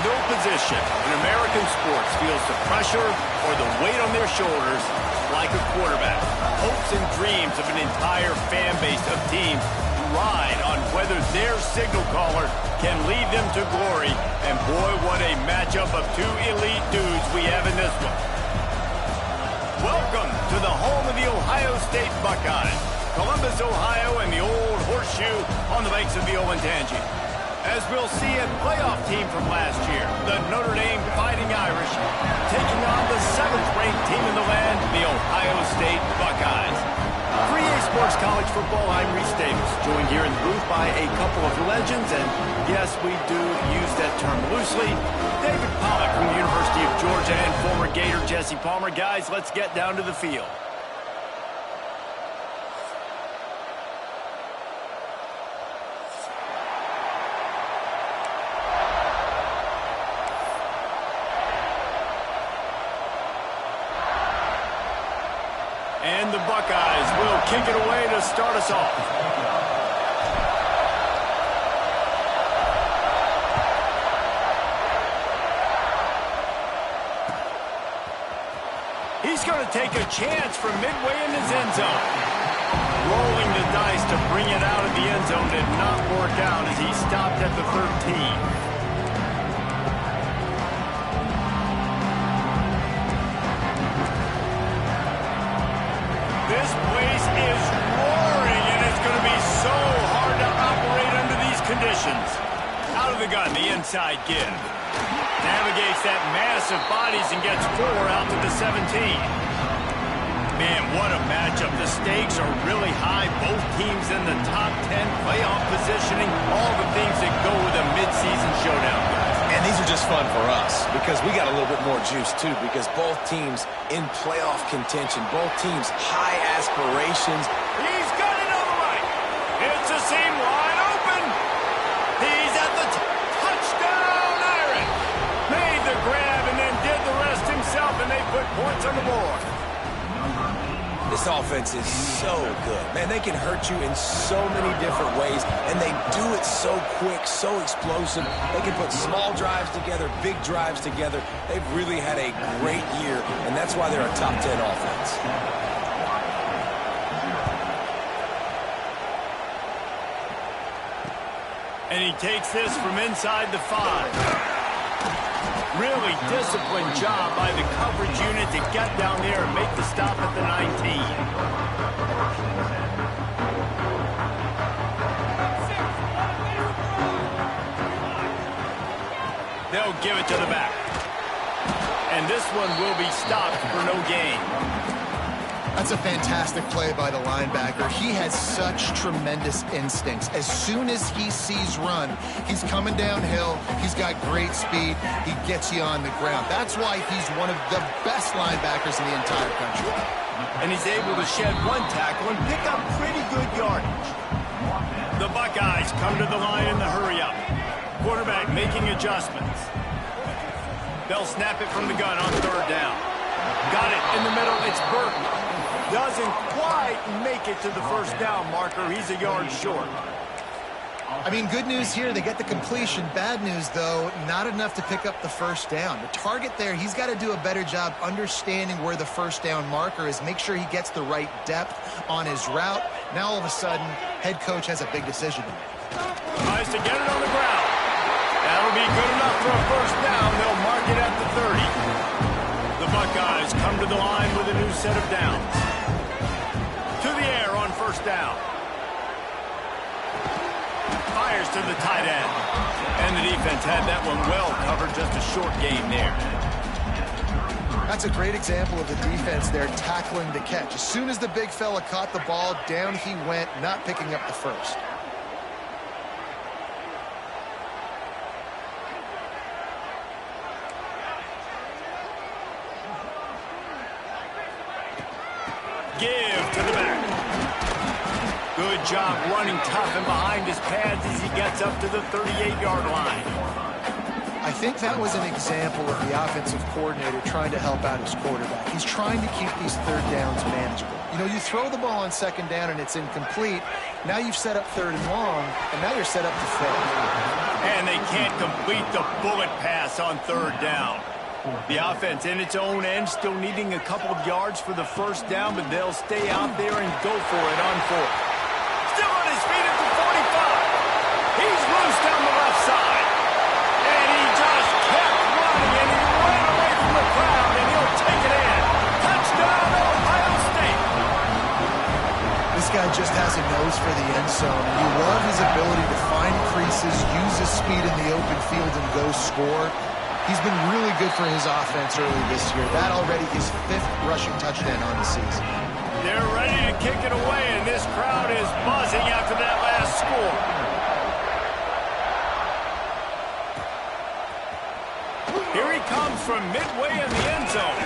No position in American sports feels the pressure or the weight on their shoulders like a quarterback. Hopes and dreams of an entire fan base of teams ride on whether their signal caller can lead them to glory. And boy, what a matchup of two elite dudes we have in this one. Welcome to the home of the Ohio State Buckeyes, Columbus, Ohio, and the old horseshoe on the banks of the Ncaa. As we'll see a playoff team from last year, the Notre Dame Fighting Irish, taking on the 7th-ranked team in the land, the Ohio State Buckeyes. For EA Sports College Football, I'm Reese Davis, joined here in the booth by a couple of legends, and yes, we do use that term loosely. David Pollack from the University of Georgia and former Gator Jesse Palmer. Guys, let's get down to the field. And the Buckeyes will kick it away to start us off. He's going to take a chance from midway in his end zone. Rolling the dice to bring it out of the end zone did not work out as he stopped at the 13. This place is roaring, and it's going to be so hard to operate under these conditions. Out of the gun, the inside give. Navigates that mass of bodies and gets 4 out to the 17. Man, what a matchup. The stakes are really high. Both teams in the top 10 playoff positioning. All the things that go with a midseason showdown, guys. And these are just fun for us because we got a little bit more juice, too, because both teams in playoff contention, both teams high aspirations. He's got it on the right. It's a seam wide open. He's at the touchdown iron. Made the grab and then did the rest himself, and they put points on the board. This offense is so good. Man, they can hurt you in so many different ways, and they do it so quick, so explosive. They can put small drives together, big drives together. They've really had a great year, and that's why they're a top 10 offense. And he takes this from inside the 5. Really disciplined job by the coverage unit to get down there and make the stop at the 19. They'll give it to the back. And this one will be stopped for no gain. That's a fantastic play by the linebacker. He has such tremendous instincts. As soon as he sees run, he's coming downhill. He's got great speed. He gets you on the ground. That's why he's one of the best linebackers in the entire country. And he's able to shed one tackle and pick up pretty good yardage. The Buckeyes come to the line in the hurry-up. Quarterback making adjustments. They'll snap it from the gun on 3rd down. Got it in the middle. It's Burton. Doesn't quite make it to the 1st down marker. He's a yard short. I mean, good news here, they get the completion. Bad news, though, not enough to pick up the first down. The target there, he's got to do a better job understanding where the first down marker is, make sure he gets the right depth on his route. Now, all of a sudden, head coach has a big decision to make. Tries to get it on the ground. That'll be good enough for a first down. They'll mark it at the 30. The Buckeyes come to the line with a new set of downs. To the air on first down. Fires to the tight end. And the defense had that one well covered, just a short gain there. That's a great example of the defense there tackling the catch. As soon as the big fella caught the ball, down he went, not picking up the first. Give to the back. Good job running tough and behind his pads as he gets up to the 38-yard line. I think that was an example of the offensive coordinator trying to help out his quarterback. He's trying to keep these third downs manageable. You know, you throw the ball on second down and it's incomplete. Now you've set up third and long, and now you're set up to fail. And they can't complete the bullet pass on third down. The offense in its own end still needing a couple of yards for the first down, but they'll stay out there and go for it on fourth. Still on his feet at the 45. He's loose down the left side. And he just kept running, and he ran away from the crowd, and he'll take it in. Touchdown, Ohio State. This guy just has a nose for the end zone, and you love his ability to find creases, use his speed in the open field, and go score. He's been really good for his offense early this year. That already his 5th rushing touchdown on the season. They're ready to kick it away, and this crowd is buzzing after that last score. Here he comes from midway in the end zone.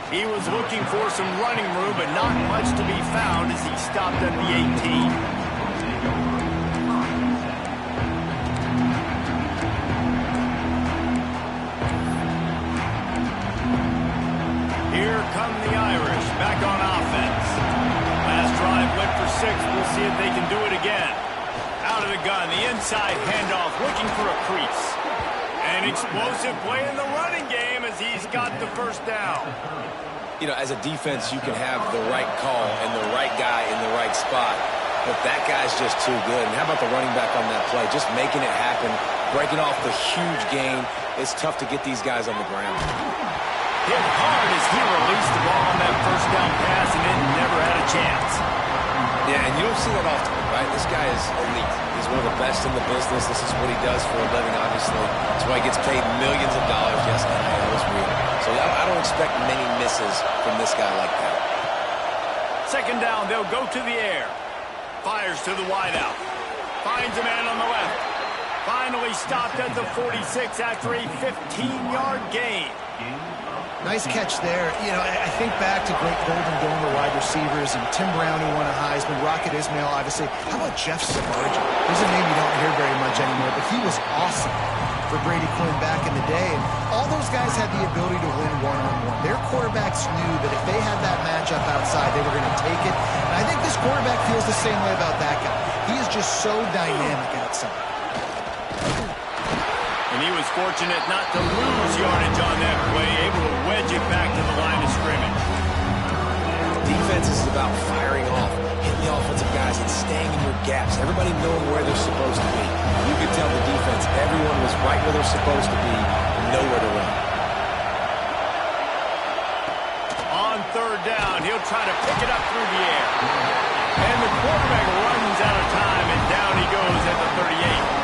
He was looking for some running room, but not much to be found as he stopped at the 18. Here come the Irish, back on offense. Last drive went for 6. We'll see if they can do it again. Out of the gun, the inside handoff, looking for a crease. An explosive play in the running game as he's got the first down. You know, as a defense, you can have the right call and the right guy in the right spot, but that guy's just too good. And how about the running back on that play? Just making it happen, breaking off the huge gain. It's tough to get these guys on the ground. Hit hard as he released the ball on that first down pass, and it never had a chance. Yeah, and you don't see that often, right? This guy is elite. He's one of the best in the business. This is what he does for a living, obviously. That's why he gets paid millions of dollars. Yes, NIL is real. So I don't expect many misses from this guy like that. Second down, they'll go to the air. Fires to the wideout. Finds a man on the left. Finally stopped at the 46 after a 15-yard gain. Nice catch there. You know, I think back to great Golden Domer wide receivers and Tim Brown, who won a Heisman, Rocket Ismail, obviously. How about Jeff Samardzija? There's a name you don't hear very much anymore, but he was awesome for Brady Quinn back in the day. And all those guys had the ability to win one-on-one. Their quarterbacks knew that if they had that matchup outside, they were going to take it. And I think this quarterback feels the same way about that guy. He is just so dynamic outside. And he was fortunate not to lose yardage on that play, able to wedge it back to the line of scrimmage. Defense is about firing off, hitting the offensive guys, and staying in your gaps. Everybody knowing where they're supposed to be. You could tell the defense, everyone was right where they're supposed to be, nowhere to run. On third down, he'll try to pick it up through the air. And the quarterback runs out of time, and down he goes at the 38.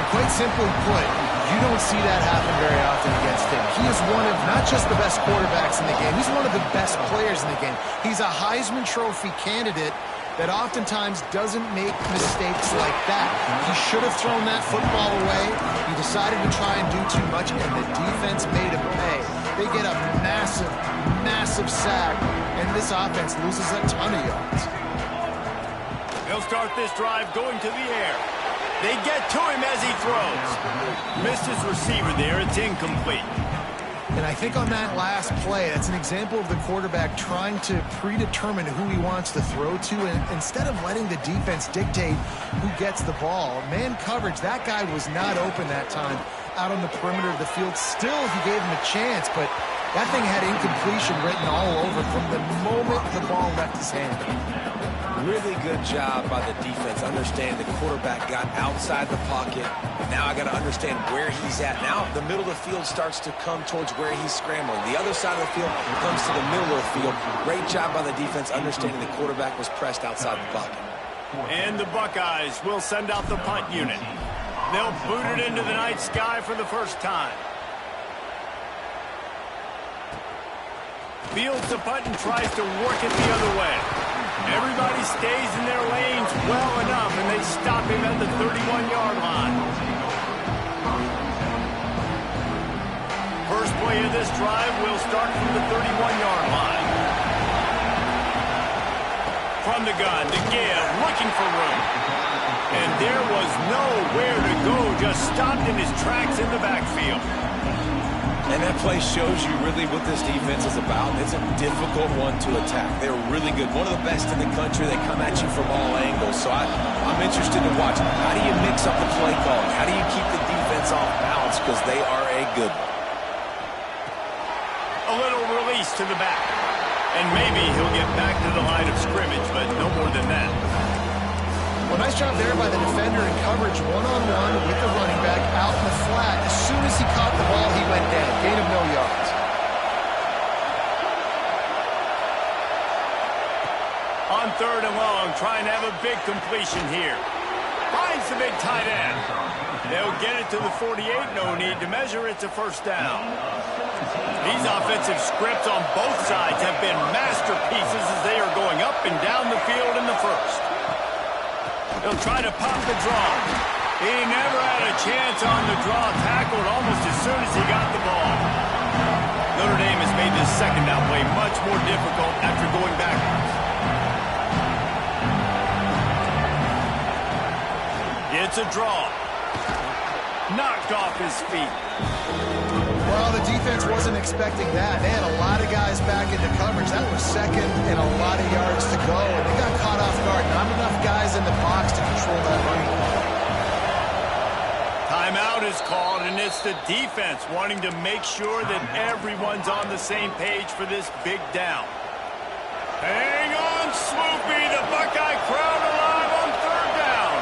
Quite simply put, you don't see that happen very often against him. He is one of not just the best quarterbacks in the game, he's one of the best players in the game. He's a Heisman Trophy candidate that oftentimes doesn't make mistakes like that. He should have thrown that football away. He decided to try and do too much, and the defense made him pay. They get a massive, massive sack, and this offense loses a ton of yards. They'll start this drive going to the air. They get to him as he throws. Missed his receiver there. It's incomplete. And I think on that last play, that's an example of the quarterback trying to predetermine who he wants to throw to, and instead of letting the defense dictate who gets the ball. Man coverage, that guy was not open that time out on the perimeter of the field. Still, he gave him a chance, but that thing had incompletion written all over from the moment the ball left his hand. Really good job by the defense. Understand the quarterback got outside the pocket. Now I got to understand where he's at. Now the middle of the field starts to come towards where he's scrambling. The other side of the field comes to the middle of the field. Great job by the defense, understanding the quarterback was pressed outside the pocket. And the Buckeyes will send out the punt unit. They'll boot it into the night sky for the first time. Fields the punt and tries to work it the other way. Everybody stays in their lanes well enough, and they stop him at the 31-yard line. First play of this drive will start from the 31-yard line. From the gun, Ncaa looking for room. And there was nowhere to go, just stopped in his tracks in the backfield. And that play shows you really what this defense is about. It's a difficult one to attack. They're really good. One of the best in the country. They come at you from all angles. So I'm interested to watch. How do you mix up the play calling? How do you keep the defense off balance? Because they are a good one. A little release to the back. And maybe he'll get back to the line of scrimmage, but no more than that. Well, nice job there by the defender in coverage one-on-one with the running back out in the flat. As soon as he caught the ball, he went down. Gain of no yards. On 3rd and long, trying to have a big completion here. Finds the big tight end. They'll get it to the 48. No need to measure. It's a first down. These offensive scripts on both sides have been masterpieces as they are going up and down the field in the first. He'll try to pop the draw. He never had a chance on the draw. Tackled almost as soon as he got the ball. Notre Dame has made this second down play much more difficult after going backwards. It's a draw. Knocked off his feet. Well, the defense wasn't expecting that. They had a lot of guys back into coverage. That was second and a lot of yards to go, and they got caught off guard. Not enough guys in the box to control that running play. Timeout is called, and it's the defense wanting to make sure that everyone's on the same page for this big down. Hang on, Swoopy. The Buckeye crowd alive on 3rd down.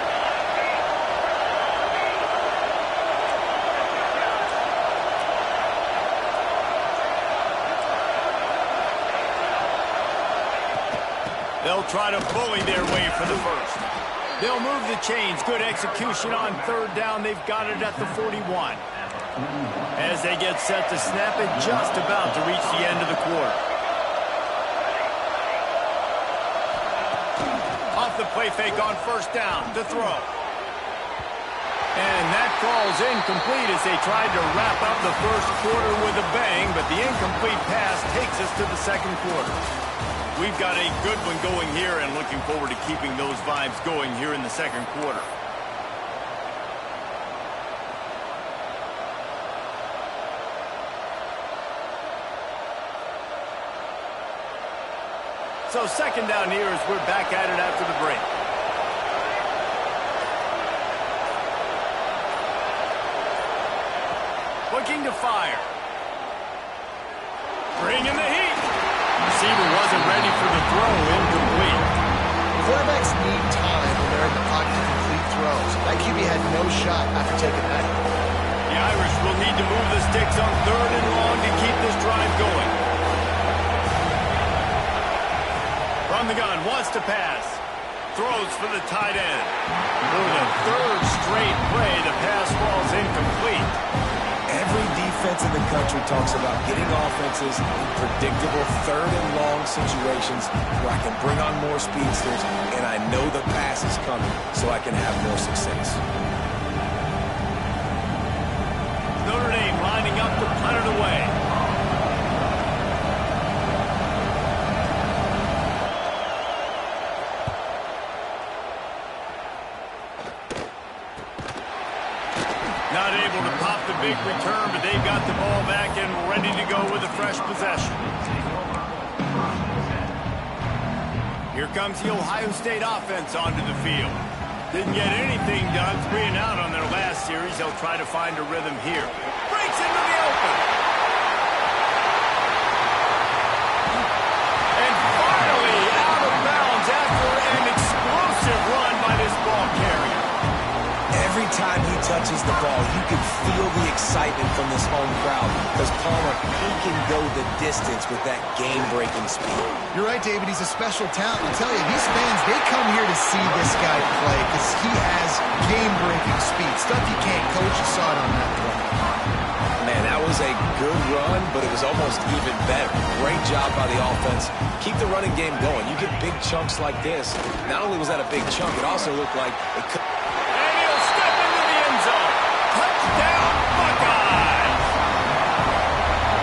They'll try to bully their way for the first. They'll move the chains. Good execution on 3rd down. They've got it at the 41. As they get set to snap it, just about to reach the end of the quarter. Off the play fake on 1st down to throw. And that falls incomplete as they tried to wrap up the first quarter with a bang, but the incomplete pass takes us to the 2nd quarter. We've got a good one going here and looking forward to keeping those vibes going here in the 2nd quarter. So 2nd down here as we're back at it after the break. Looking to fire. Bring in the heat. Receiver wasn't ready for the throw, incomplete. Quarterbacks need time when they're in the pocket to complete throws. That QB had no shot after taking that. The Irish will need to move the sticks on 3rd and long to keep this drive going. From the gun, wants to pass. Throws for the tight end. For the 3rd straight play, the pass falls incomplete. Every defense in the country talks about getting offenses in predictable 3rd and long situations where I can bring on more speedsters and I know the pass is coming so I can have more success. Notre Dame lining up to punt it away. Not able to pop the big return, but they've got the ball back and ready to comes the Ohio State offense onto the field. Didn't get anything done 3 and out on their last series. They'll try to find a rhythm here. Breaks into the open. And finally out of bounds after an explosive run by this ball carrier. Every time he touches the ball, you can feel the excitement from this home crowd because Palmer, he can go the distance with that game-breaking speed. You're right, David. He's a special talent. I tell you, these fans, they come here to see this guy play because he has game-breaking speed. Stuff you can't coach. You saw it on that play. Man, that was a good run, but it was almost even better. Great job by the offense. Keep the running game going. You get big chunks like this. Not only was that a big chunk, it also looked like it could... Touchdown, Buckeyes!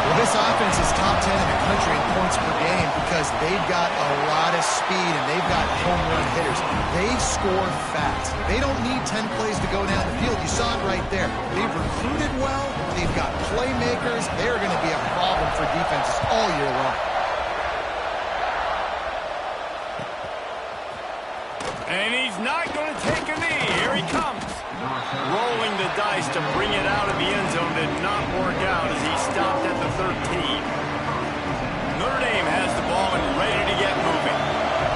Well, this offense is top 10 in the country in points per game because they've got a lot of speed and they've got home run hitters. They score fast. They don't need 10 plays to go down the field. You saw it right there. They've recruited well. They've got playmakers. They're going to be a problem for defenses all year long. And he's not going to take a knee. Here he comes. Rolling the dice to bring it out of the end zone did not work out as he stopped at the 13. Notre Dame has the ball and ready to get moving.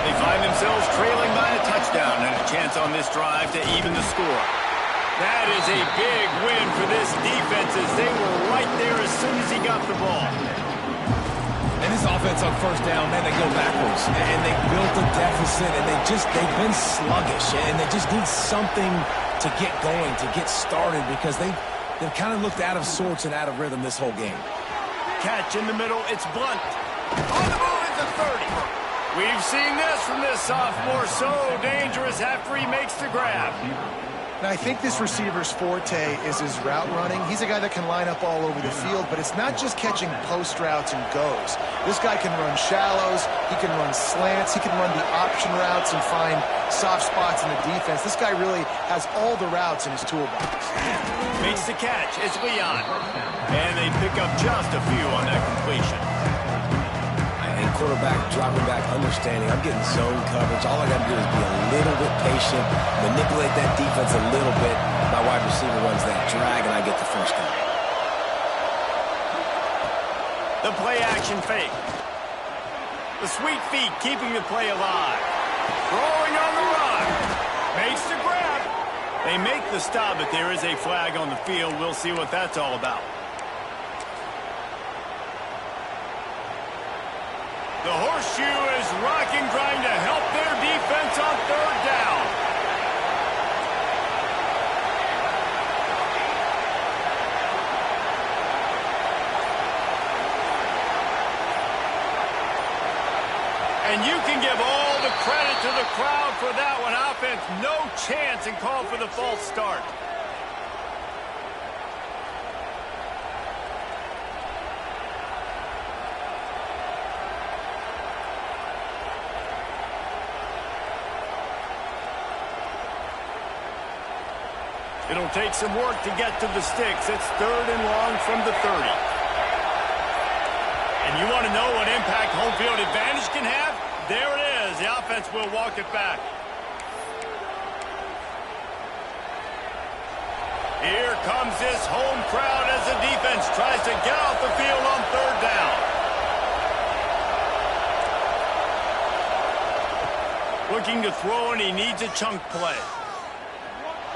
They find themselves trailing by a touchdown and a chance on this drive to even the score. That is a big win for this defense as they were right there as soon as he got the ball. And this offense on first down, man, they go backwards. And they built a deficit, and they've been sluggish. And they just need something to get going, to get started, because they've kind of looked out of sorts and out of rhythm this whole game. Catch in the middle, it's Blunt. On the move at the 30. We've seen this from this sophomore, so dangerous after he makes the grab. Now, I think this receiver's forte is his route running. He's a guy that can line up all over the field, but it's not just catching post routes and goes. This guy can run shallows, he can run slants, he can run the option routes and find soft spots in the defense. This guy really has all the routes in his toolbox. Makes the catch, it's Leon. And they pick up just a few on that completion. And quarterback dropping back, understanding I'm getting zone coverage. All I got to do is be a little bit patient, manipulate that defense a little bit. My wide receiver runs that drag, and I get the first down. The play action fake. The sweet feet keeping the play alive. Throwing on the run. Makes the grab. They make the stop, but there is a flag on the field. We'll see what that's all about. The horseshoe is rocking, trying to help their defense on third down. And you can give all the credit to the crowd for that one. Offense, no chance, and call for the false start. It'll take some work to get to the sticks. It's third and long from the 30. And you want to know what impact home field advantage can have? There it is. The offense will walk it back. Here comes this home crowd as the defense tries to get off the field on third down. Looking to throw, and he needs a chunk play.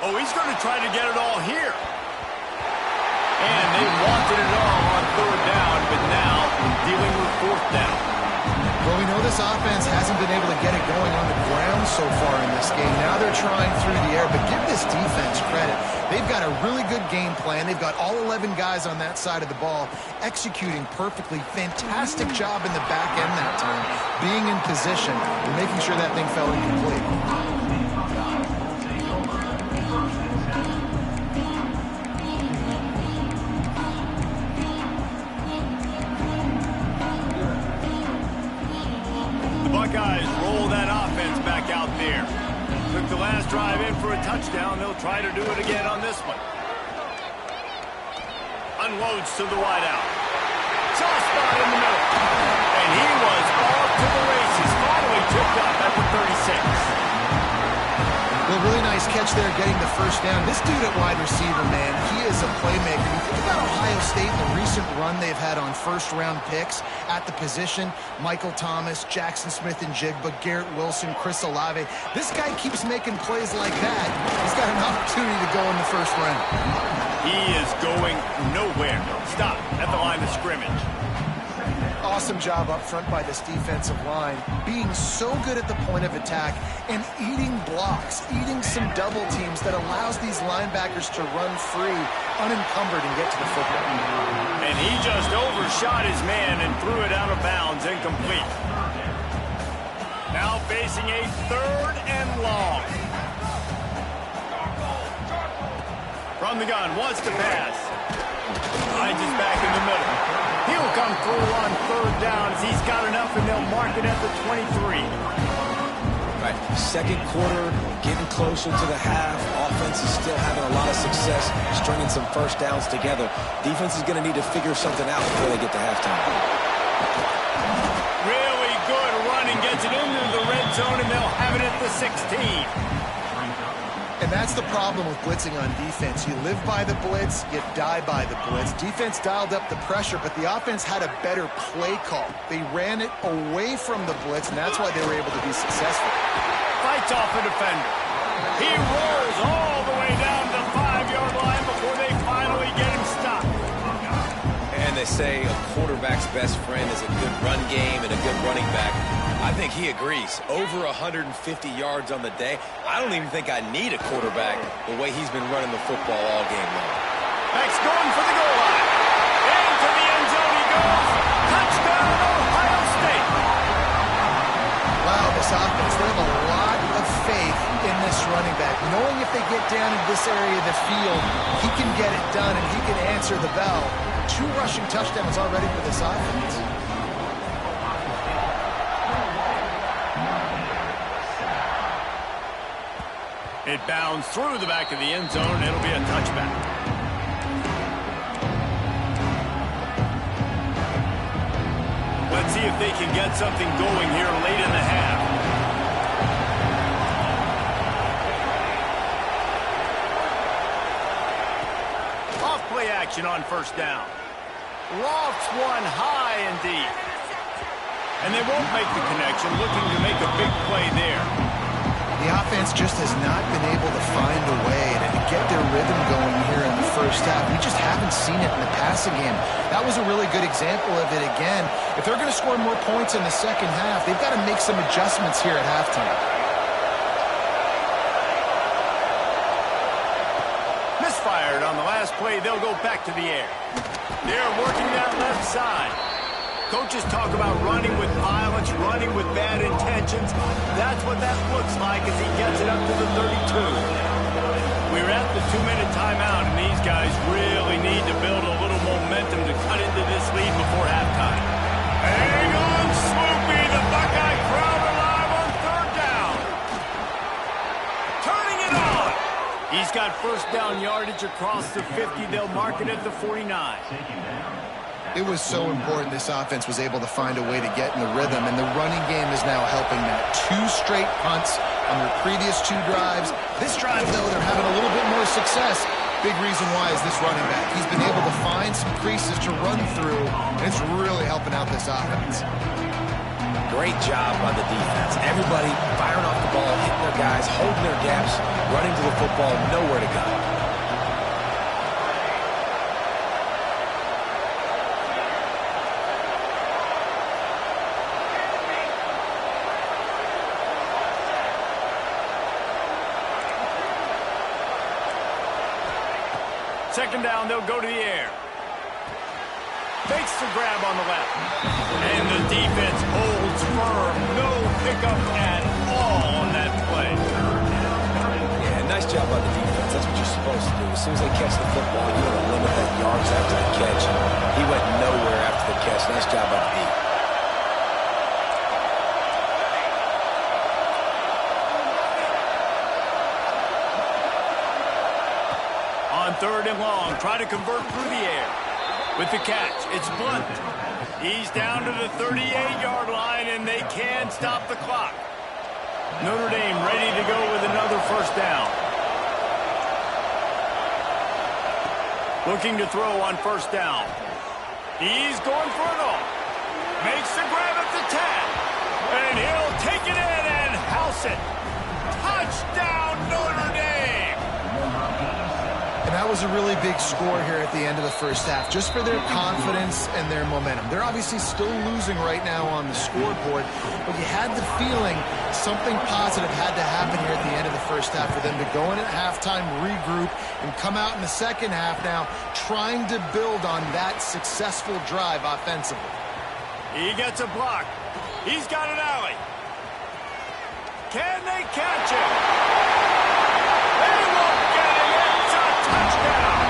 Oh, he's going to try to get it all here. And they wanted it all on third down, but now dealing with fourth down. Well, we know this offense hasn't been able to get it going on the ground so far in this game. Now they're trying through the air, but give this defense credit. They've got a really good game plan. They've got all 11 guys on that side of the ball executing perfectly. Fantastic job in the back end that time, being in position and making sure that thing fell incomplete. Buckeyes roll that offense back out there. Took the last drive in for a touchdown. They'll try to do it again on this one. Unloads to the wideout. Soft spot in the middle. And he was off to the races. Finally tipped up at the advantage there getting the first down. This dude at wide receiver, man, he is a playmaker. You think about Ohio State and the recent run they've had on first-round picks at the position. Michael Thomas, Jackson Smith and Jigba, Garrett Wilson, Chris Olave. This guy keeps making plays like that. He's got an opportunity to go in the first round. He is going nowhere. Stop at the line of scrimmage. Awesome job up front by this defensive line, being so good at the point of attack and eating blocks, eating some double teams that allows these linebackers to run free, unencumbered, and get to the football. And he just overshot his man and threw it out of bounds, incomplete. Now facing a 3rd and long. From the gun, wants to pass. Finds his back in the middle. He'll come through on 3rd down as he's got enough, and they'll mark it at the 23. Right, second quarter, getting closer to the half. Offense is still having a lot of success stringing some first downs together. Defense is going to need to figure something out before they get to halftime. Really good running, gets it into the red zone, and they'll have it at the 16. And that's the problem with blitzing on defense. You live by the blitz, you die by the blitz. Defense dialed up the pressure, but the offense had a better play call. They ran it away from the blitz, and that's why they were able to be successful. Fights off a defender. He rolls all the way down to the 5-yard line before they finally get him stopped. And they say a quarterback's best friend is a good run game and a good running back. I think he agrees. Over 150 yards on the day. I don't even think I need a quarterback the way he's been running the football all game long. Max going for the goal line. Into the end zone he goes. Touchdown, Ohio State. Wow, this offense, they have a lot of faith in this running back. Knowing if they get down in this area of the field, he can get it done and he can answer the bell. 2 rushing touchdowns already for this offense. It bounds through the back of the end zone. It'll be a touchback. Let's see if they can get something going here late in the half. Off play action on first down. Lofts one high and deep. And they won't make the connection, looking to make a big play there. The offense just has not been able to find a way to get their rhythm going here in the first half. We just haven't seen it in the passing game. That was a really good example of it again. If they're going to score more points in the second half, they've got to make some adjustments here at halftime. Misfired on the last play. They'll go back to the air. They're working that left side. Coaches talk about running with violence, running with bad intentions. That's what that looks like as he gets it up to the 32. We're at the 2-minute timeout, and these guys really need to build a little momentum to cut into this lead before halftime. Hang on, Swoopy, the Buckeye crowd alive on 3rd down. Turning it on. He's got first down yardage across the 50. They'll mark it at the 49. It was so important this offense was able to find a way to get in the rhythm, and the running game is now helping that. 2 straight punts on their previous 2 drives. This drive, though, they're having a little bit more success. Big reason why is this running back. He's been able to find some creases to run through, and it's really helping out this offense. Great job by the defense. Everybody firing off the ball, hitting their guys, holding their gaps, running to the football, nowhere to go. Second down, they'll go to the air. Fakes the grab on the left. And the defense holds firm. No pickup at all on that play. Yeah, nice job by the defense. That's what you're supposed to do. As soon as they catch the football, you want to limit that yards after the catch. He went nowhere after the catch. Nice job by the defense. On 3rd and long, try to convert through the air. With the catch, it's Blunt. He's down to the 38-yard line, and they can stop the clock. Notre Dame ready to go with another first down. Looking to throw on first down. He's going for it all. Makes the grab at the 10. And he'll take it in and house it. Touchdown, Notre Dame! And that was a really big score here at the end of the first half, just for their confidence and their momentum. They're obviously still losing right now on the scoreboard, but you had the feeling something positive had to happen here at the end of the first half for them to go in at halftime, regroup, and come out in the second half now trying to build on that successful drive offensively. He gets a block. He's got an alley. Can they catch him? They won't get it. It's a touchdown.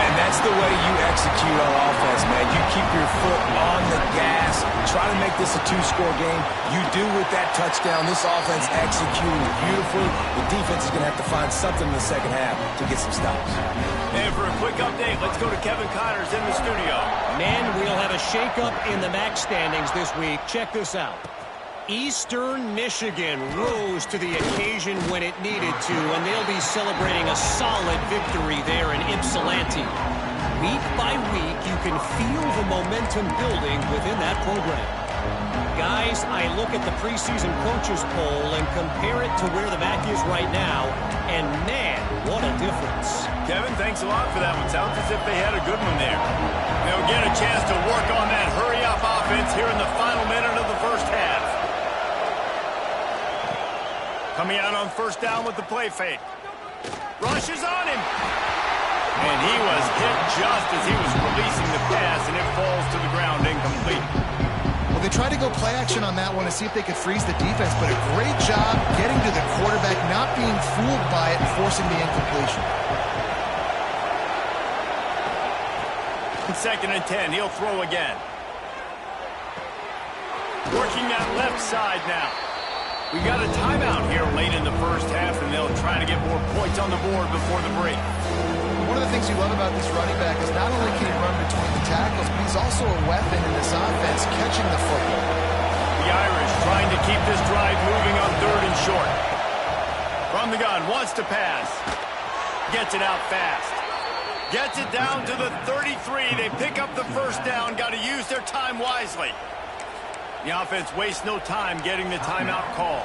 And that's the way you execute on offense, man. You keep your foot on the gas, try to make this a two-score game. You do with that touchdown. This offense executed beautifully. The defense is going to have to find something in the second half to get some stops. And for a quick update, let's go to Kevin Connors in the studio. Men, we'll have a shakeup in the MAC standings this week. Check this out. Eastern Michigan rose to the occasion when it needed to, and they'll be celebrating a solid victory there in Ypsilanti. Week by week, you can feel the momentum building within that program. Guys, I look at the preseason coaches poll and compare it to where the MAC is right now, and man, what a difference. Kevin, thanks a lot for that one. Sounds as if they had a good one there. They'll get a chance to work on that hurry-up offense here in the final minute of the first half. Coming out on first down with the play fake. Rushes on him. And he was hit just as he was releasing the pass, and it falls to the ground incomplete. Well, they tried to go play action on that one to see if they could freeze the defense, but a great job getting to the quarterback, not being fooled by it and forcing the incompletion. Second and 10, he'll throw again. Working that left side now. We got a timeout here late in the first half, and they'll try to get more points on the board before the break. One of the things you love about this running back is not only can he run between the tackles, but he's also a weapon in this offense, catching the football. The Irish trying to keep this drive moving on third and short. From the gun, wants to pass. Gets it out fast. Gets it down to the 33. They pick up the first down. Got to use their time wisely. The offense wastes no time getting the timeout call.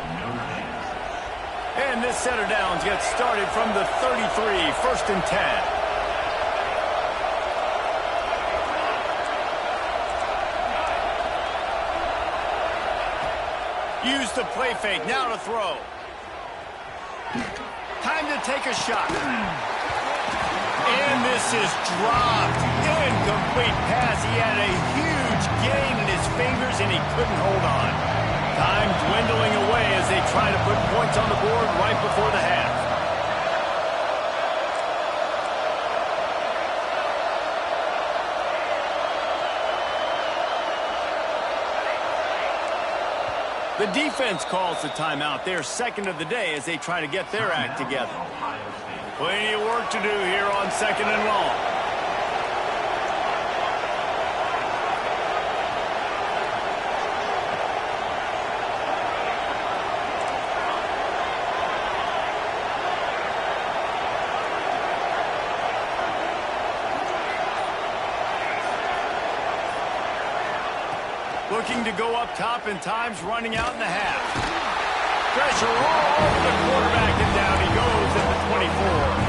And this set of downs gets started from the 33, first and 10. Use the play fake, now to throw. Time to take a shot. And this is dropped. Incomplete pass. He had a huge gain in his fingers, and he couldn't hold on. Time dwindling away as they try to put points on the board right before the half. The defense calls the timeout. They're second of the day as they try to get their act together. Plenty of work to do here on second and long. Looking to go up top, and time's running out in the half. Pressure all over the quarterback, and down he goes at the 24.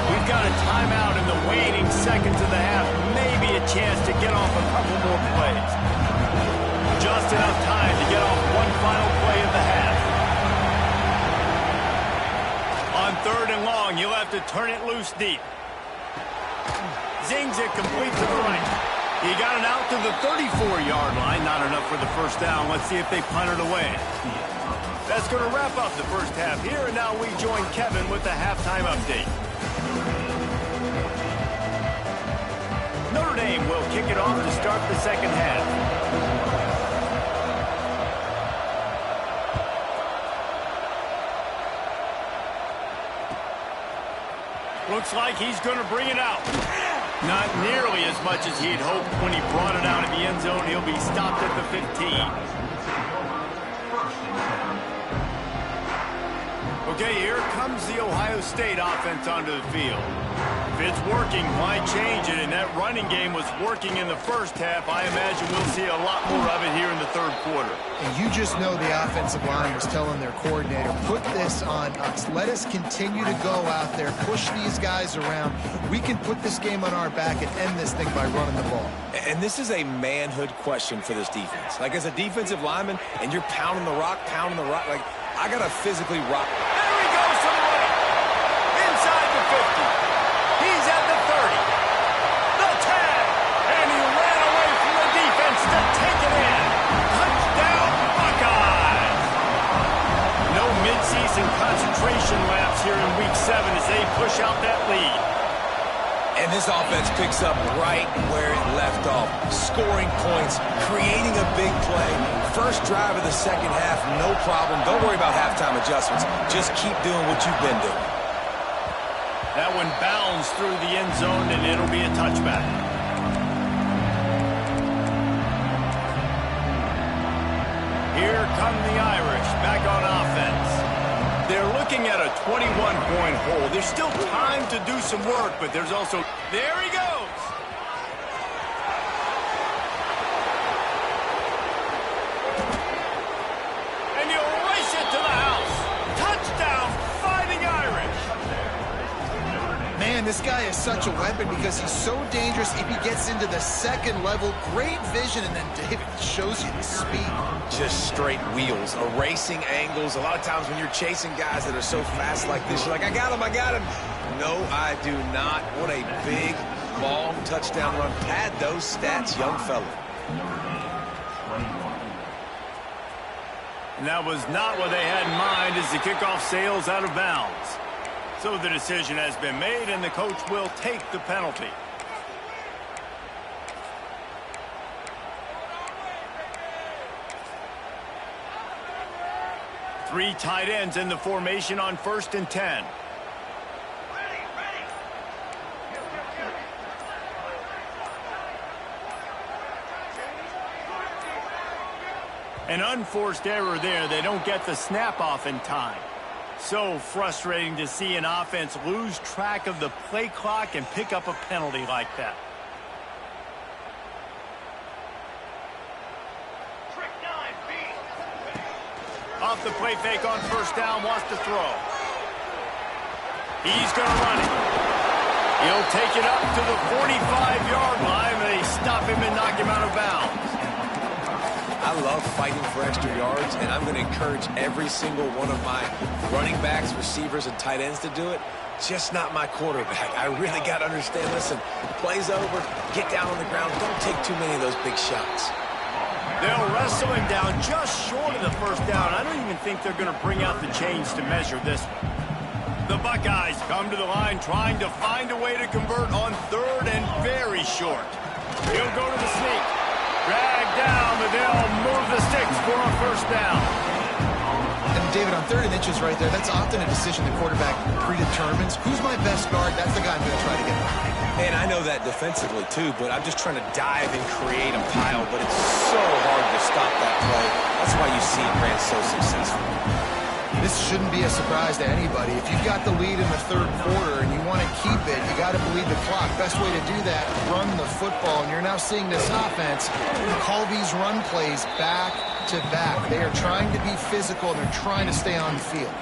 We've got a timeout in the waning seconds of the half. Maybe a chance to get off a couple more plays. Just enough time to get off one final play of the half. On third and long, you'll have to turn it loose deep. Zings it complete to the right. He got it out to the 34-yard line. Not enough for the first down. Let's see if they punt it away. That's going to wrap up the first half here, and now we join Kevin with the halftime update. Notre Dame will kick it off to start the second half. Looks like he's going to bring it out. Not nearly as much as he'd hoped when he brought it out of the end zone. He'll be stopped at the 15. Okay, here comes the Ohio State offense onto the field. If it's working, why change it? And that running game was working in the first half. I imagine we'll see a lot more of it here in the third quarter. And you just know the offensive line was telling their coordinator, put this on us. Let us continue to go out there, push these guys around. We can put this game on our back and end this thing by running the ball. And this is a manhood question for this defense. Like, as a defensive lineman, and you're pounding the rock, like, I got to physically rock. There he goes to the right. Inside the 50. He's at the 30. The tag. And he ran away from the defense to take it in. Touchdown, Buckeyes. No midseason concentration laps here in Week 7 as they push out that lead. And this offense picks up right where it left off. Scoring points, creating a big play. First drive of the second half, no problem. Don't worry about halftime adjustments. Just keep doing what you've been doing. That one bounds through the end zone, and it'll be a touchback. Here come the Irish back on offense. They're looking at a 21-point hole. There's still time to do some work, but there's also... There he goes! And he'll race it to the house. Touchdown, Fighting Irish! Man, this guy is such a weapon because he's so dangerous if he gets into the second level. Great vision, and then David shows you the speed. Just straight wheels, erasing angles. A lot of times when you're chasing guys that are so fast like this, you're like, I got him. No, I do not. What a big, long touchdown run. Pad those stats, young fella. And that was not what they had in mind as the kickoff sails out of bounds. So the decision has been made, and the coach will take the penalty. Three tight ends in the formation on 1st and 10. An unforced error there. They don't get the snap off in time. So frustrating to see an offense lose track of the play clock and pick up a penalty like that. Off the play fake on 1st down, wants to throw. He's going to run it. He'll take it up to the 45-yard line, and they stop him and knock him out of bounds. I love fighting for extra yards, and I'm going to encourage every single one of my running backs, receivers, and tight ends to do it. Just not my quarterback. I really got to understand, listen, play's over, get down on the ground, don't take too many of those big shots. They'll wrestle him down just short of the 1st down. I don't even think they're going to bring out the chains to measure this one. The Buckeyes come to the line trying to find a way to convert on 3rd and very short. He'll go to the sneak. Drag down, but they'll move the sticks for a 1st down. And David, on 3rd and inches right there, that's often a decision the quarterback predetermines. Who's my best guard? That's the guy I'm going to try to get by. And I know that defensively, too, but I'm just trying to dive and create a pile, but it's so hard to stop that play. That's why you see it ran so successful. This shouldn't be a surprise to anybody. If you've got the lead in the 3rd quarter and you want to keep it, you got to bleed the clock. Best way to do that, run the football. And you're now seeing this offense call these run plays back to back. They are trying to be physical, and they're trying to stay on the field.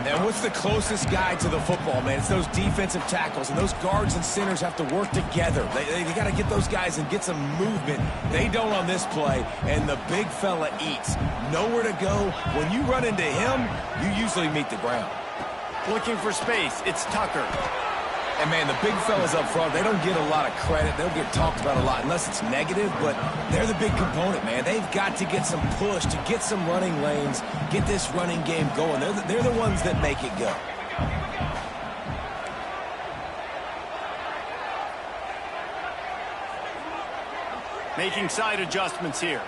And what's the closest guy to the football, man? It's those defensive tackles, and those guards and centers have to work together. They got to get those guys and get some movement. They don't on this play, and the big fella eats. Nowhere to go. When you run into him, you usually meet the ground. Looking for space, it's Tucker. And, man, the big fellas up front, they don't get a lot of credit. They'll get talked about a lot unless it's negative, but they're the big component, man. They've got to get some push to get some running lanes, get this running game going. They're the ones that make it go. Making side adjustments here.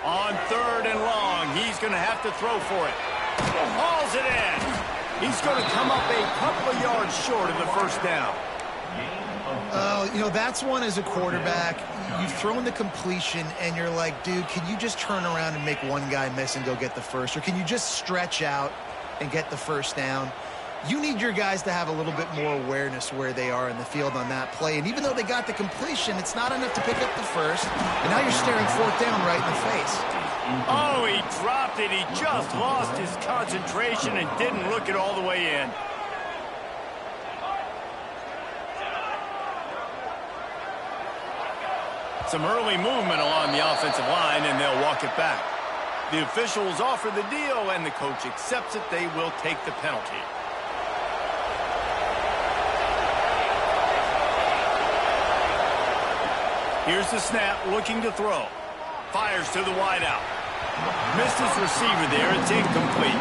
On 3rd and long, he's going to have to throw for it. Hauls it in. He's going to come up a couple of yards short of the 1st down. You know, that's one as a quarterback. You've thrown the completion, and you're like, dude, can you just turn around and make one guy miss and go get the first? Or can you just stretch out and get the 1st down? You need your guys to have a little bit more awareness where they are in the field on that play. And even though they got the completion, it's not enough to pick up the first. And now you're staring fourth down right in the face. Oh, he dropped it. He just lost his concentration and didn't look it all the way in. Some early movement along the offensive line, and they'll walk it back. The officials offer the deal, and the coach accepts it. They will take the penalty. Here's the snap, looking to throw. Fires to the wideout. Missed his receiver there. It's incomplete.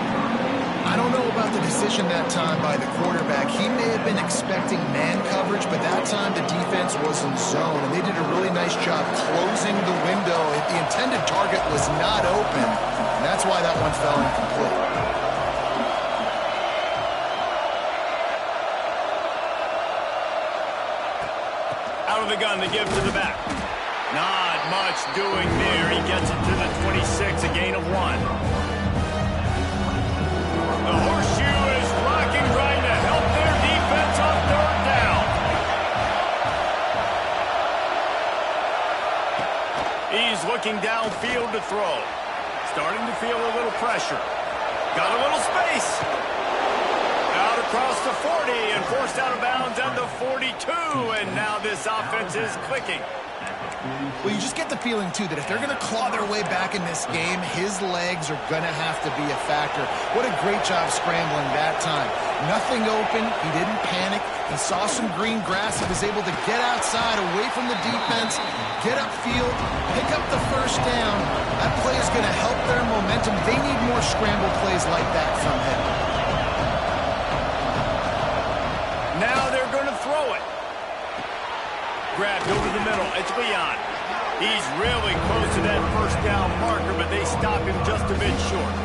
I don't know about the decision that time by the quarterback. He may have been expecting man coverage, but that time the defense was in zone, and they did a really nice job closing the window. The intended target was not open, and that's why that one fell incomplete. Out of the gun to give to the back. Not much doing there. He gets it to the 26, a gain of 1. The horseshoe is rocking, trying to help their defense on third down. He's looking downfield to throw. Starting to feel a little pressure. Got a little space. Out across the 40 and forced out of bounds at the 42. And now this offense is clicking. Well, you just get the feeling, too, that if they're going to claw their way back in this game, his legs are going to have to be a factor. What a great job scrambling that time. Nothing open. He didn't panic. He saw some green grass. He was able to get outside, away from the defense, get upfield, pick up the first down. That play is going to help their momentum. They need more scramble plays like that from him. Now they're going to throw it. Grabbed over the middle. It's Leon. He's really close to that first down marker, but they stop him just a bit short.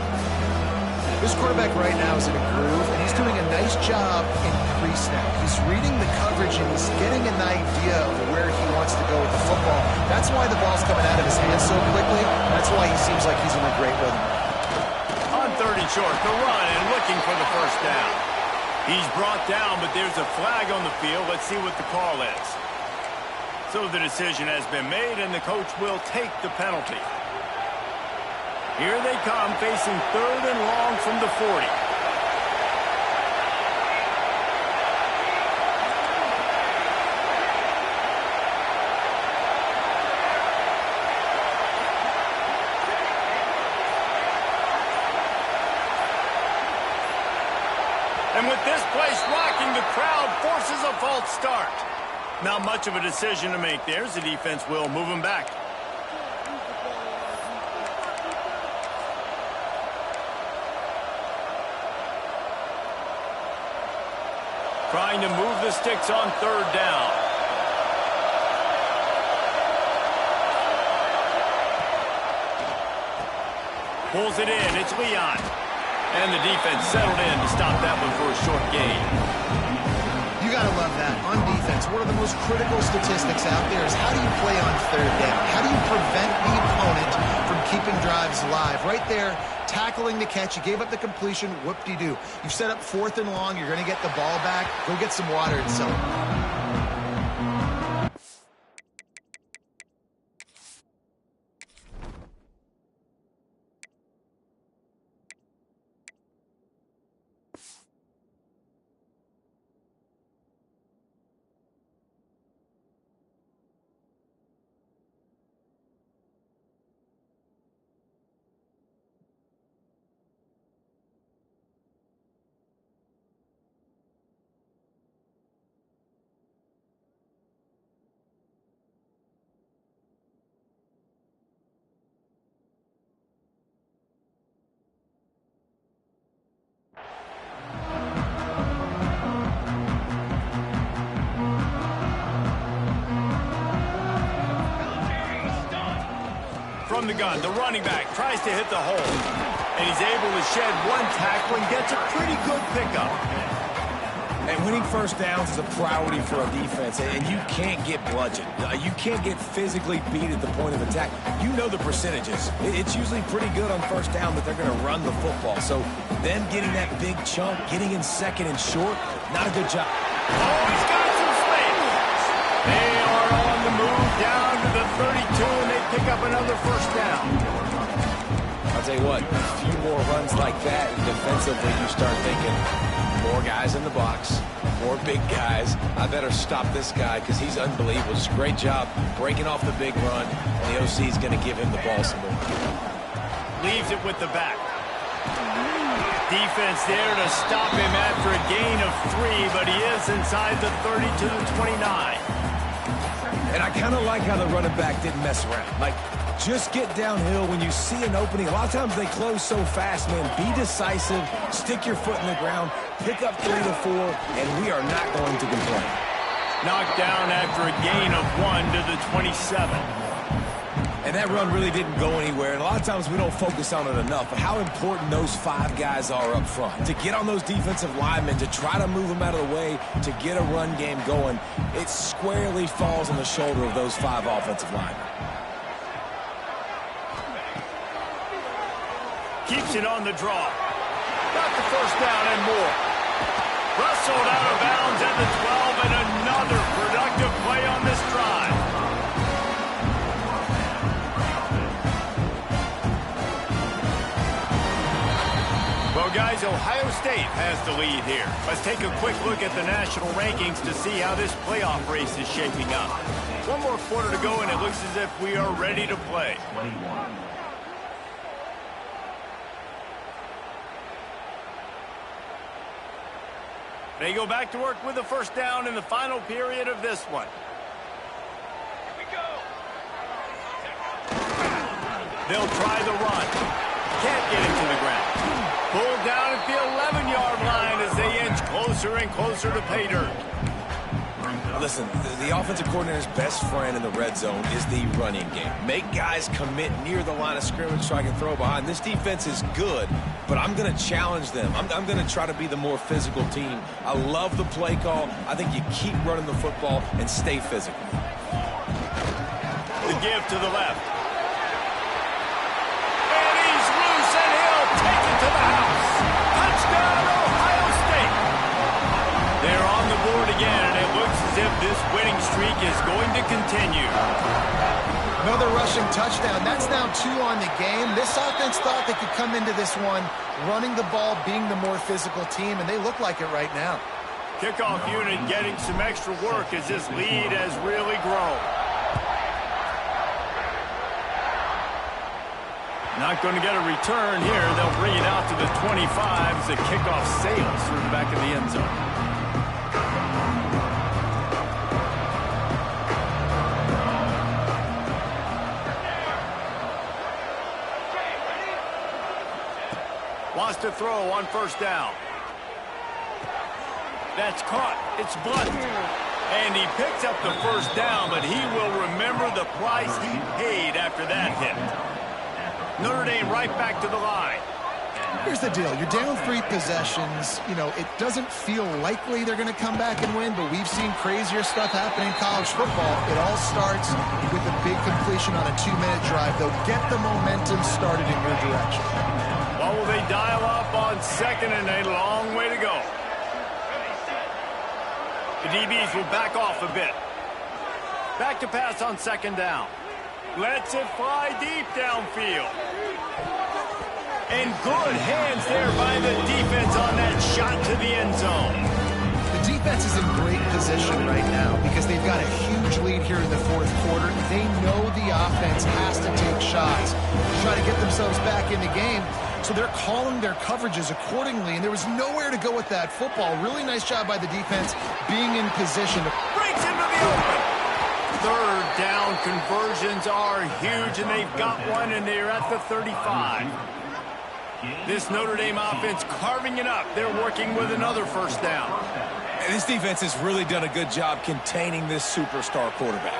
This quarterback right now is in a groove, and he's doing a nice job in pre-snap. He's reading the coverage, and he's getting an idea of where he wants to go with the football. That's why the ball's coming out of his hands so quickly. That's why he seems like he's in a great rhythm. On 30 short, the run and looking for the first down. He's brought down, but there's a flag on the field. Let's see what the call is. So the decision has been made, and the coach will take the penalty. Here they come, facing third and long from the 40. And with this place rocking, the crowd forces a false start. Not much of a decision to make there, as the defense will move him back. Trying to move the sticks on third down. Pulls it in. It's Leon. And the defense settled in to stop that one for a short gain. You got to love that. On defense, one of the most critical statistics out there is how do you play on third down? How do you prevent the opponent from keeping drives alive? Right there, tackling the catch. You gave up the completion. Whoop-de-doo. You've set up fourth and long. You're going to get the ball back. Go get some water and celebrate. From the gun, the running back tries to hit the hole. And he's able to shed one tackle and gets a pretty good pickup. And winning first downs is a priority for a defense, and you can't get bludgeoned. You can't get physically beat at the point of attack. You know the percentages. It's usually pretty good on first down that they're going to run the football. So them getting that big chunk, getting in second and short, not a good job. Oh, he's got some space. They are on the move down to the 32, and they pick up another first down. I'll tell you what, a few more runs like that, and defensively you start thinking, more guys in the box, more big guys. I better stop this guy because he's unbelievable. It's a great job breaking off the big run, and the OC is going to give him the ball some more. Leaves it with the back. Defense there to stop him after a gain of 3, but he is inside the 30-29. And I kind of like how the running back didn't mess around. Like, just get downhill when you see an opening. A lot of times they close so fast, man. Be decisive, stick your foot in the ground, pick up 3 to 4, and we are not going to complain. Knocked down after a gain of 1 to the 27. And that run really didn't go anywhere. And a lot of times we don't focus on it enough, but how important those 5 guys are up front. To get on those defensive linemen, to try to move them out of the way, to get a run game going, it squarely falls on the shoulder of those 5 offensive linemen. Keeps it on the draw. Got the first down and more. Wrestled out of bounds at the 12, and another productive play on this drive. Well, guys, Ohio State has the lead here. Let's take a quick look at the national rankings to see how this playoff race is shaping up. One more quarter to go, and it looks as if we are ready to play. They go back to work with the first down in the final period of this one. Here we go. They'll try the run. Can't get him to the ground. Pulled down at the 11-yard line as they inch closer and closer to pay dirt. Listen, the offensive coordinator's best friend in the red zone is the running game. Make guys commit near the line of scrimmage so I can throw behind. This defense is good, but I'm going to challenge them. I'm going to try to be the more physical team. I love the play call. I think you keep running the football and stay physical. The give to the left. And he's loose, and he'll take it to the house. Touchdown, Ohio State. They're on the board again, and it looks as if this winning streak is going to continue. Another rushing touchdown. That's now 2 on the game. This offense thought they could come into this one running the ball, being the more physical team, and they look like it right now. Kickoff unit getting some extra work as this lead has really grown. Not going to get a return here. They'll bring it out to the 25 as the kickoff sails through the back of the end zone. Wants to throw on first down. That's caught. It's Blunt. And he picks up the first down, but he will remember the price he paid after that hit. Notre Dame right back to the line. Here's the deal. You're down 3 possessions. You know, it doesn't feel likely they're going to come back and win, but we've seen crazier stuff happen in college football. It all starts with a big completion on a 2-minute drive. They'll get the momentum started in your direction. Well, will they dial up on second and a long way to go? The DBs will back off a bit. Back to pass on second down. Lets it fly deep downfield. And good hands there by the defense on that shot to the end zone. The defense is in great position right now because they've got a huge lead here in the 4th quarter. They know the offense has to take shots to try to get themselves back in the game. So they're calling their coverages accordingly, and there was nowhere to go with that football. Really nice job by the defense being in position. Breaks into the open. Third down conversions are huge, and they've got one, and they're at the 35. This Notre Dame offense carving it up. They're working with another first down. And this defense has really done a good job containing this superstar quarterback.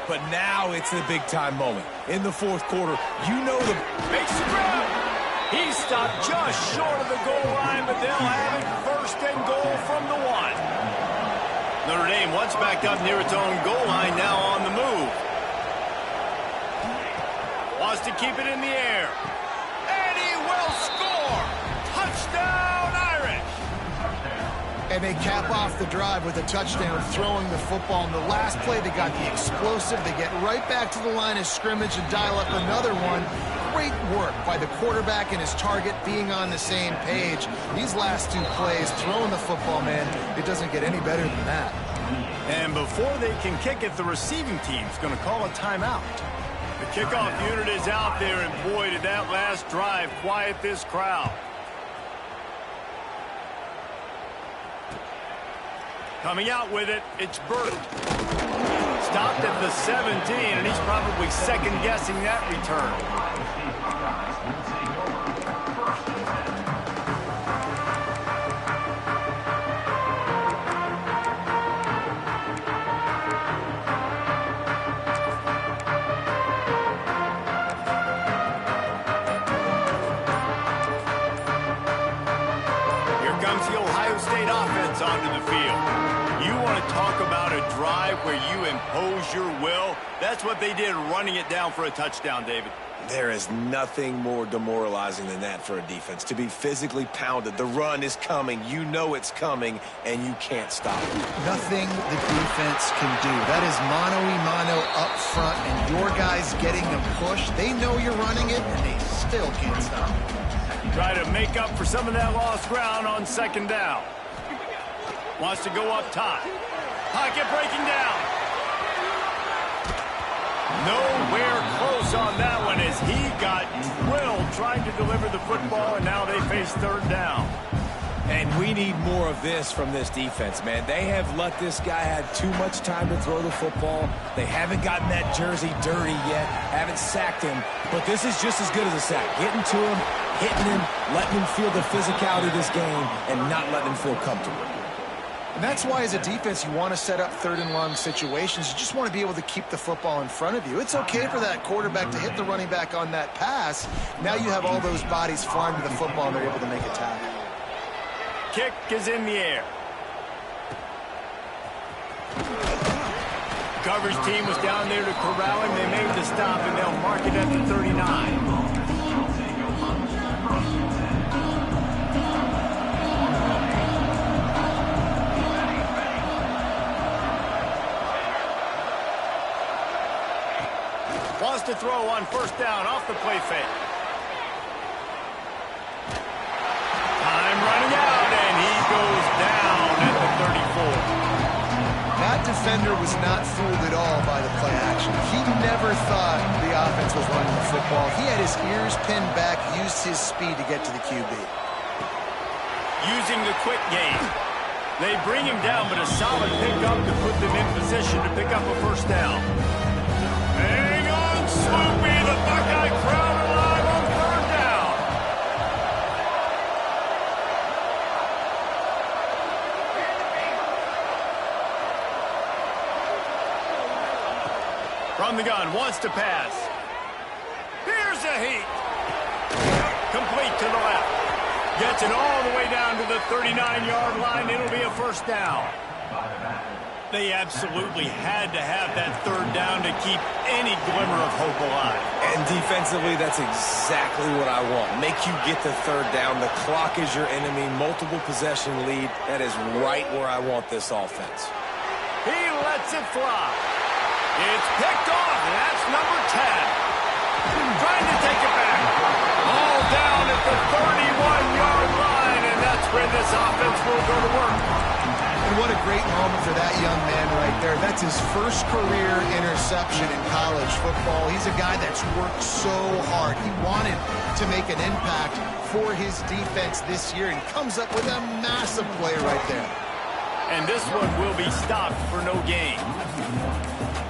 But now it's the big-time moment. In the 4th quarter, you know the... Makes the grab. He's stopped just short of the goal line, but they'll have it first and goal from the 1. Notre Dame once backed up near its own goal line, now on the move. Wants to keep it in the air. And he will score! Touchdown, Irish! And they cap off the drive with a touchdown, throwing the football. In the last play, they got the explosive. They get right back to the line of scrimmage and dial up another one. Great work by the quarterback and his target being on the same page. These last 2 plays, throwing the football, man, it doesn't get any better than that. And before they can kick it, the receiving team's going to call a timeout. The kickoff unit is out there, and boy, did that last drive quiet this crowd. Coming out with it, it's Burt. Stopped at the 17, and he's probably second-guessing that return. Here comes the Ohio State offense onto the field. You want to talk about a drive where you impose your will? That's what they did, running it down for a touchdown, David. There is nothing more demoralizing than that for a defense. To be physically pounded, the run is coming, you know it's coming, and you can't stop it. Nothing the defense can do. That is mano-a-mano up front, and your guys getting a push. They know you're running it, and they still can't stop it. Try to make up for some of that lost ground on second down. Wants to go up top. Pocket breaking down. Nowhere close on that one as he got drilled trying to deliver the football, and now they face third down. And we need more of this from this defense, man. They have let this guy have too much time to throw the football. They haven't gotten that jersey dirty yet, haven't sacked him. But this is just as good as a sack. Getting to him, hitting him, letting him feel the physicality of this game, and not letting him feel comfortable. And that's why, as a defense, you want to set up third and long situations. You just want to be able to keep the football in front of you. It's okay for that quarterback to hit the running back on that pass. Now you have all those bodies flying to the football, and they're able to make a tackle. Kick is in the air. Coverage team was down there to corral him. They made the stop, and they'll mark it at the 39. Wants to throw on first down off the play fake. Time running out, and he goes down at the 34. That defender was not fooled at all by the play action. He never thought the offense was running the football. He had his ears pinned back, used his speed to get to the QB. Using the quick game. They bring him down, but a solid pickup to put them in position to pick up a first down. Hang on, Sloopy, the Buckeye crowd alive on third down. From the gun, wants to pass. Here's a heat. Complete to the left. Gets it all the way down to the 39-yard line. It'll be a first down. They absolutely had to have that third down to keep any glimmer of hope alive. And defensively, that's exactly what I want. Make you get the third down. The clock is your enemy. Multiple possession lead. That is right where I want this offense. He lets it fly. It's picked off, and that's number 10. Trying to take it back. All down at the 31-yard line, and that's where this offense will go to work. And what a great moment for that young man right there. That's his first career interception in college football. He's a guy that's worked so hard. He wanted to make an impact for his defense this year and comes up with a massive play right there. And this one will be stopped for no gain.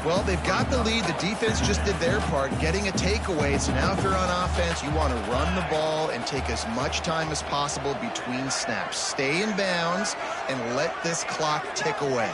Well, they've got the lead. The defense just did their part, getting a takeaway. So now if you're on offense, you want to run the ball and take as much time as possible between snaps. Stay in bounds and let this clock tick away.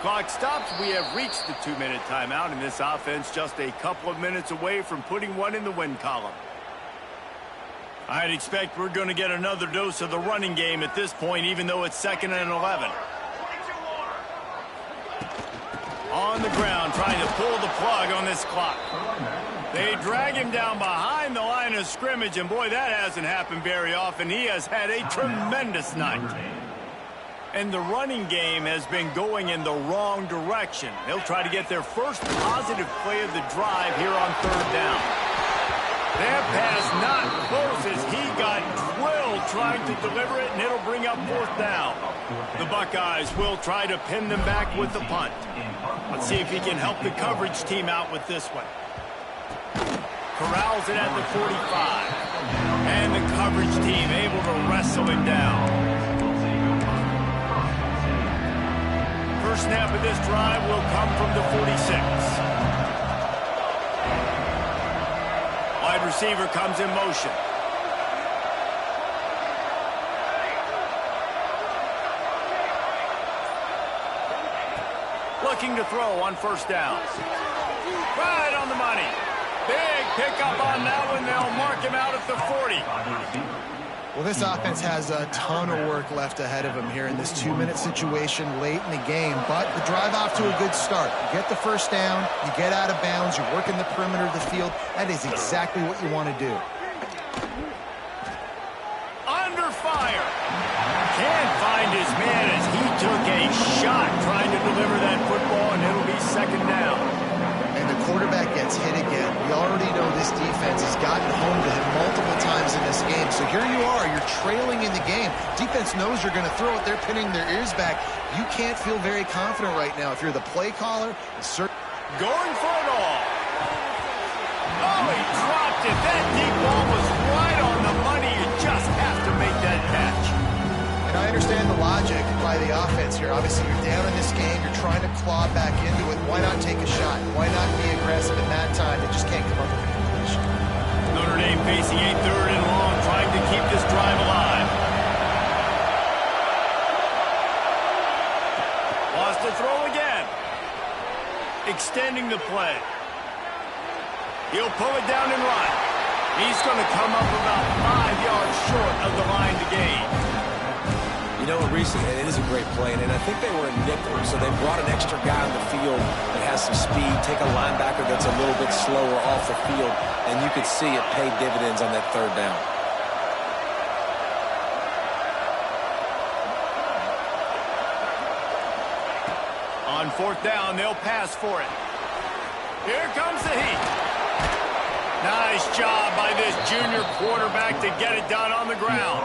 clock stops, we have reached the 2-minute timeout, and this offense just a couple of minutes away from putting one in the win column. I'd expect we're going to get another dose of the running game at this point, even though it's 2nd and 11. On the ground, trying to pull the plug on this clock. They drag him down behind the line of scrimmage, and boy, that hasn't happened very often. He has had a tremendous night. And the running game has been going in the wrong direction. They'll try to get their first positive play of the drive here on 3rd down. That pass not close as he got drilled trying to deliver it, and it'll bring up 4th down. The Buckeyes will try to pin them back with the punt. Let's see if he can help the coverage team out with this one. Corrals it at the 45. And the coverage team able to wrestle him down. First snap of this drive will come from the 46. Wide receiver comes in motion. Looking to throw on 1st down. Right on the money. Big pickup on that one. They'll mark him out at the 40. Well, this offense has a ton of work left ahead of them here in this 2-minute situation late in the game, but the drive off to a good start. You get the 1st down, you get out of bounds, you're working the perimeter of the field. That is exactly what you want to do. Under fire. Can't find his man as he took a shot trying to deliver that football, and it'll be 2nd down. And the quarterback gets hit again. We already know this defense has gotten home to him multiple times in this game. So here you are, you're trailing in the game. Defense knows you're going to throw it. They're pinning their ears back. You can't feel very confident right now. If you're the play caller, going for it all. Oh, he dropped it. That deep ball was right on the money. You just have to make that catch. And I understand the logic by the offense here. Obviously, you're down in this game. You're trying to claw back into it. Why not take a shot? Why not be aggressive in that time? They just can't come up with a completion. Notre Dame facing a 3rd and long, trying to keep this drive alive. Lost to throw again. Extending the play. He'll pull it down and run. He's going to come up about 5 yards short of the line to gain. You know, recently, it is a great play, and I think they were in nickel, so they brought an extra guy on the field that has some speed, take a linebacker that's a little bit slower off the field, and you could see it pay dividends on that 3rd down. On 4th down, they'll pass for it. Here comes the heat. Nice job by this junior quarterback to get it done on the ground.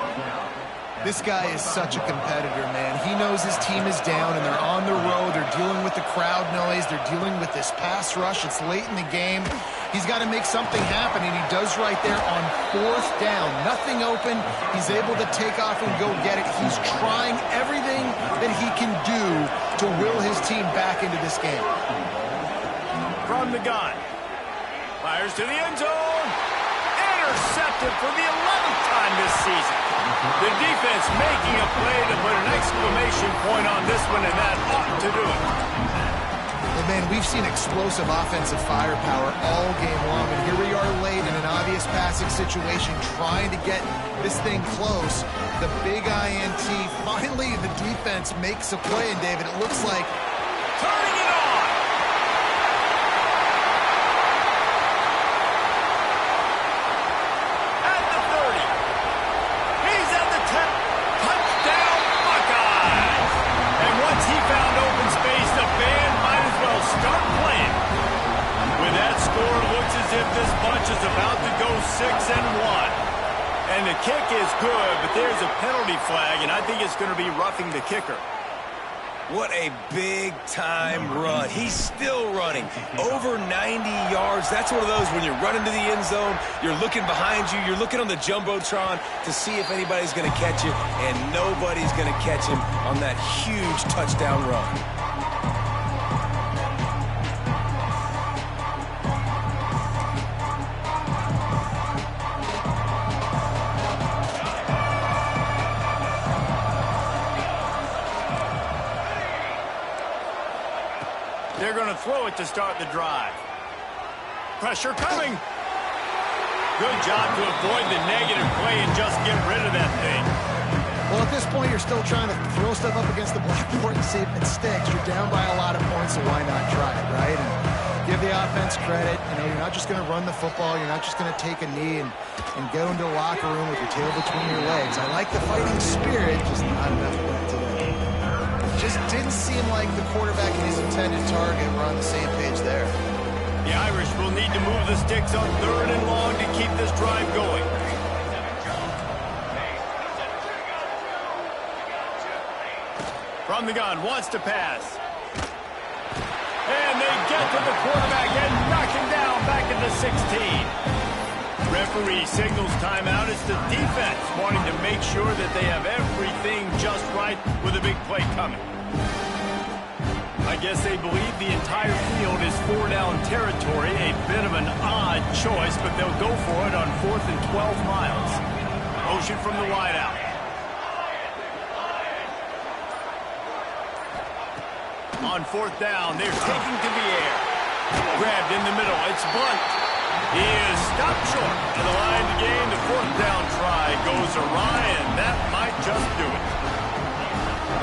This guy is such a competitor, man. He knows his team is down, and they're on the road. They're dealing with the crowd noise. They're dealing with this pass rush. It's late in the game. He's got to make something happen, and he does right there on 4th down. Nothing open. He's able to take off and go get it. He's trying everything that he can do to will his team back into this game. From the gun. Fires to the end zone. Intercepted for the 11th time this season. The defense making a play to put an exclamation point on this one, and that ought to do it. Well, man, we've seen explosive offensive firepower all game long, and here we are late in an obvious passing situation trying to get this thing close. The big INT, finally the defense makes a play, and David, it looks like turning it on. If this bunch is about to go 6-1. And the kick is good, but there's a penalty flag, and I think it's going to be roughing the kicker. What a big-time run. He's still running. Over 90 yards. That's one of those when you're running to the end zone, you're looking behind you, you're looking on the Jumbotron to see if anybody's going to catch you, and nobody's going to catch him on that huge touchdown run. throw it to start the drive. Pressure coming. Good job to avoid the negative play and just get rid of that thing. Well, at this point, you're still trying to throw stuff up against the blackboard and see if it sticks. You're down by a lot of points, so why not try it, right? And give the offense credit. You know, you're not just going to run the football. You're not just going to take a knee and go into the locker room with your tail between your legs. I like the fighting spirit, just not enough of that today. Just didn't seem like the quarterback and his intended target were on the same page there. The Irish will need to move the sticks on 3rd and long to keep this drive going. From the gun, wants to pass. And they get to the quarterback and knock him down back at the 16. Referee signals timeout. It's the defense wanting to make sure that they have everything just right with a big play coming. I guess they believe the entire field is 4-down territory. A bit of an odd choice, but they'll go for it on 4th and 12 miles. Motion from the wideout. On 4th down, they're taking to the air. Grabbed in the middle. It's Blunt. He is stopped short of the line to gain. The 4th down try goes awry, and that might just do it.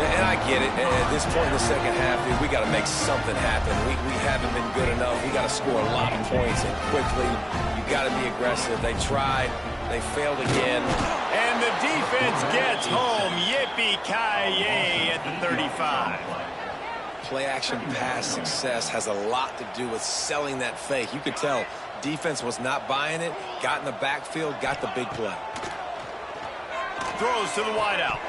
And I get it. At this point in the second half, dude, we got to make something happen. We haven't been good enough. We got to score a lot of points and quickly. You got to be aggressive. They tried. They failed again. And the defense gets home. Yippee-ki-yay at the 35. Play-action pass success has a lot to do with selling that fake. You could tell defense was not buying it, got in the backfield, got the big play. Throws to the wideout.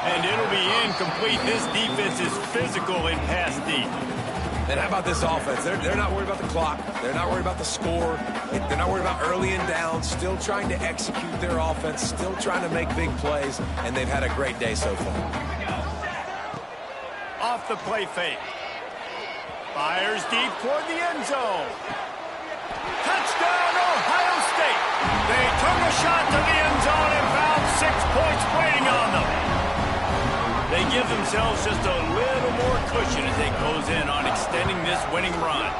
And it'll be incomplete. This defense is physical in pass deep. And how about this offense? They're not worried about the clock. They're not worried about the score. They're not worried about early and down. Still trying to execute their offense. Still trying to make big plays. And they've had a great day so far. Off the play fake. Fires deep toward the end zone. Touchdown, Ohio State. They took a shot to the end zone and found 6 points waiting on them. They give themselves just a little more cushion as they close in on extending this winning run.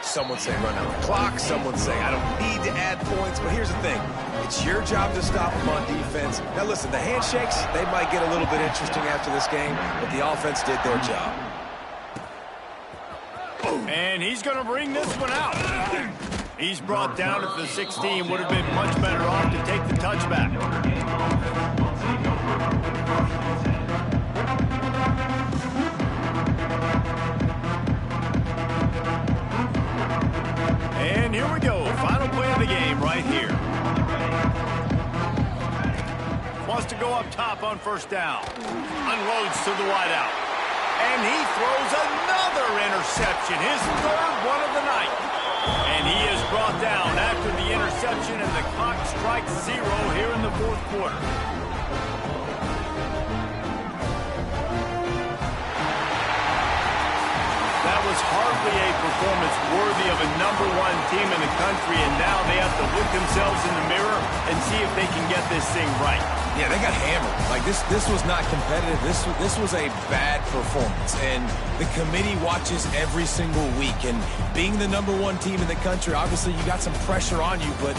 Some would say run out the clock. Some would say I don't need to add points. But here's the thing. It's your job to stop them on defense. Now, listen, the handshakes, they might get a little bit interesting after this game, but the offense did their job. And he's going to bring this one out. He's brought down at the 16. Would have been much better off to take the touchback. And here we go. Final play of the game right here. Wants to go up top on 1st down. Unloads to the wideout. And he throws another interception. His 3rd one of the night. And he is brought down after the interception, and the clock strikes 0 here in the 4th quarter. That was hardly a performance worthy of a #1 team in the country, and now they have to look themselves in the mirror and see if they can get this thing right. Yeah, they got hammered. Like, this was not competitive. This was a bad performance, and the committee watches every single week. And being the #1 team in the country, obviously you got some pressure on you, but